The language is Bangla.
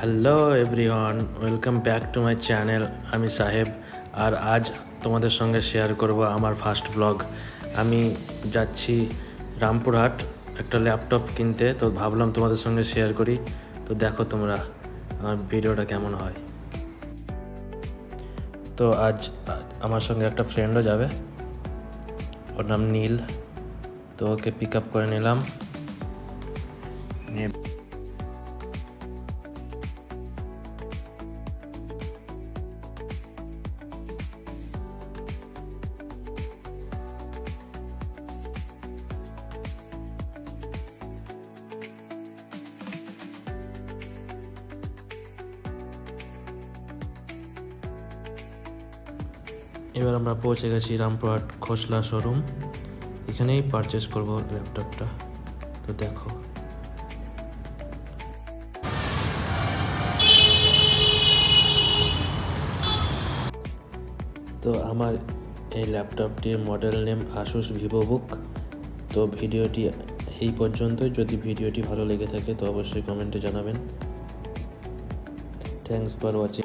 Hello everyone, welcome back to my channel. আমি সাহেব, আর আজ তোমাদের সঙ্গে শেয়ার করব আমার ফার্স্ট ব্লগ। আমি যাচ্ছি রামপুরহাট একটা ল্যাপটপ কিনতে, তো ভাবলাম তোমাদের সঙ্গে শেয়ার করি। তো দেখো তোমরা আমার ভিডিওটা কেমন হয়। তো আজ আমার সঙ্গে একটা ফ্রেন্ডও যাবে, ওর নাম নীল। তো ওকে পিক আপ করে নিলাম। এবার আমরা পৌঁছে গেছি রামপুরহাট খোসলা শোরুম। এখানেই পারচেস করব ল্যাপটপটা। তো দেখো, তো আমার এই ল্যাপটপটির মডেল নেম আসুস ভিভোবুক। তো ভিডিওটি এই পর্যন্তই। যদি ভিডিওটি ভালো লেগে থাকে তো অবশ্যই কমেন্টে জানাবেন। Thanks for watching.